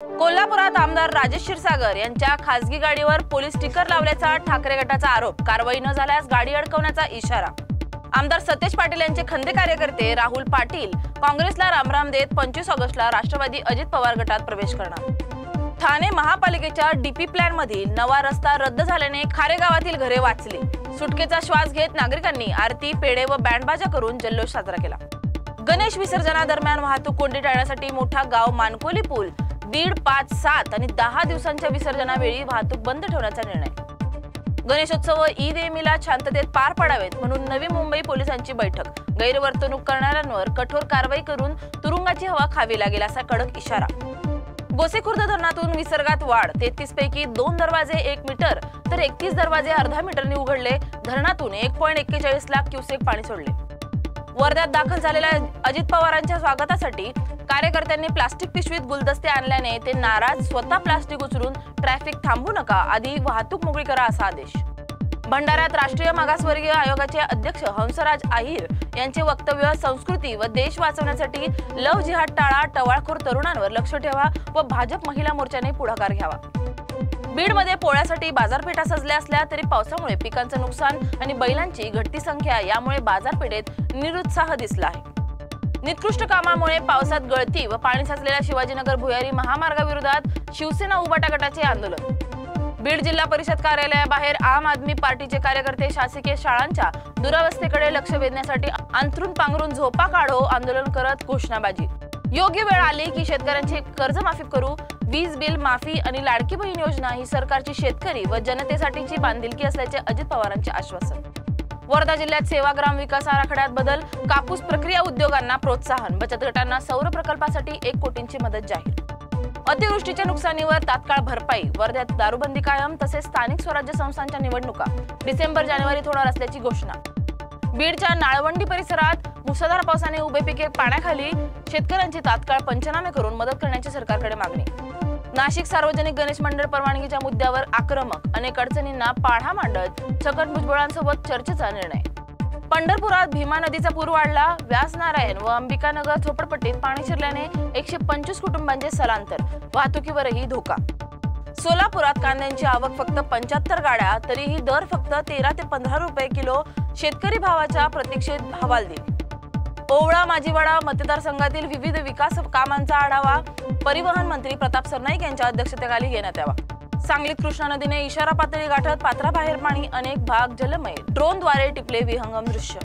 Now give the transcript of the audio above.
कोल्हापुरात आमदार राजेश क्षीरसागर यांच्या खासगी गाडीवर पोलीस स्टिकर लावल्याचा ठाकरे गटाचा आरोप। कारवाई न झाल्यास गाडी अडकवण्याचा इशारा। आमदार सतेज पाटील यांचे खंदे कार्यकर्ते राहुल पाटील काँग्रेसला रामराम देत 25 ऑगस्टला राष्ट्रवादी अजित पवार गटात प्रवेश करणार। ठाणे महापालिकेच्या डीपी प्लॅन मधील नवा रस्ता रद्द झाल्याने खारे गावातील घरे वाचली। सुटकेचा श्वास घेत नागरिकांनी आरती, पेढे व बँडबाजा करून जल्लोष साजरा केला। गणेश विसर्जनादरम्यान वाहतूक कोंडी टाळण्यासाठी मोठा गाव मानकोली पूल 1.5, 5, 7 आणि 10 दिवसांच्या विसर्जनावेळी वाहतूक बंद ठेवण्याचा निर्णय। गणेशोत्सव ईद ए मिलाद शांततेत पार पडावेत म्हणून नवी मुंबई पोलिसांची बैठक। गैरवर्तणूक करणाऱ्यांवर कठोर कारवाई करून तुरुंगाची हवा खावी लागेल असा कडक इशारा। गोसेखुर्द धरणातून विसर्गात वाढ। 33 पैकी 2 दरवाजे 1 मीटर तर 31 दरवाजे अर्धा मीटरने उघडले। धरणातून 1.41 लाख क्युसेक पाणी सोडले। वर्ध्यात दाखल झालेल्या अजित पवारांच्या स्वागतासाठी कार्यकर्त्यांनी प्लास्टिक पिशवीत गुलदस्ते आणल्याने ते नाराज। स्वतः प्लास्टिक उचलून ट्रॅफिक थांबू नका, आधी वाहतूक मोकळी करा असा आदेश। भंडाऱ्यात राष्ट्रीय मागासवर्गीय आयोगाचे अध्यक्ष हंसराज अहिर यांचे वक्तव्य संस्कृती व देश वाचवण्यासाठी लव जिहाद टाळा, टवाळखोर तरुणांवर लक्ष ठेवा व भाजप महिला मोर्चाने पुढाकार घ्यावा। बीडमध्ये पोळ्यासाठी बाजारपेठा सजल्या असल्या तरी पावसामुळे पिकांचं नुकसान आणि बैलांची घटती संख्या यामुळे बाजारपेठेत निरुत्साह दिसला आहे। निकृष्ट कामामुळे पावसात गळती व पाणी साचलेल्या शिवाजीनगर भुयारी महामार्गाविरोधात शिवसेना उबाटा गटाचे आंदोलन। बीड जिल्हा परिषद कार्यालयाबाहेर आम आदमी पार्टीचे कार्यकर्ते शासकीय शाळांच्या दुरावस्थेकडे लक्ष वेधण्यासाठी अंथरून पांघरून झोपा काढो आंदोलन करत घोषणाबाजी। योग्य वेळ आली की शेतकऱ्यांची कर्जमाफी करू। वीज बिल माफी आणि लाडकी बहीण योजना ही सरकारची शेतकरी व जनतेसाठीची बांधिलकी असल्याचे अजित पवारांचे आश्वासन। वर्धा जिल्ह्यात सेवाग्राम विकास आराखड्यात बदल। कापूस प्रक्रिया उद्योगांना प्रोत्साहन। बचत गटांना सौर प्रकल्पासाठी 1 कोटींची मदत जाहीर। अतिवृष्टीच्या नुकसानीवर तात्काळ भरपाई। वर्ध्यात दारूबंदी कायम तसेच स्थानिक स्वराज्य संस्थांच्या निवडणुका डिसेंबर-जानेवारीत होणार असल्याची घोषणा। बीडच्या नाळवंडी परिसरात मुसळधार पावसाने उभे पिके पाण्याखाली। शेतकऱ्यांची तात्काळ पंचनामे करून मदत करण्याची सरकारकडे मागणी। नाशिक सार्वजनिक गणेश मंडळ परवानगीच्या मुद्द्यावर आक्रमक। अनेक अडचणींना पाढा मांडत छगन भुजबळांसोबत चर्चेचा निर्णय। पंढरपुरात भीमा नदीचा पूर वाढला। व्यासनारायण व अंबिकानगर झोपडपट्टीत पाणी शिरल्याने 125 कुटुंबांचे स्थलांतर। वाहतुकीवरही धोका। सोलापुरात कांद्यांची आवक फक्त 75 गाड्या तरीही दर फक्त 13 ते 15 रुपये किलो। शेतकरी भावाच्या प्रतीक्षेत हवालदिल। ओवळा माजीवाडा मतदारसंघातील विविध विकास कामांचा आढावा परिवहन मंत्री प्रताप सरनाईक यांच्या अध्यक्षतेखाली घेण्यात यावा। सांगलीत कृष्णा नदीने इशारा पातळी गाठत पात्राबाहेर पाणी। अनेक भाग जलमय। ड्रोनद्वारे टिपले विहंगम दृश्य।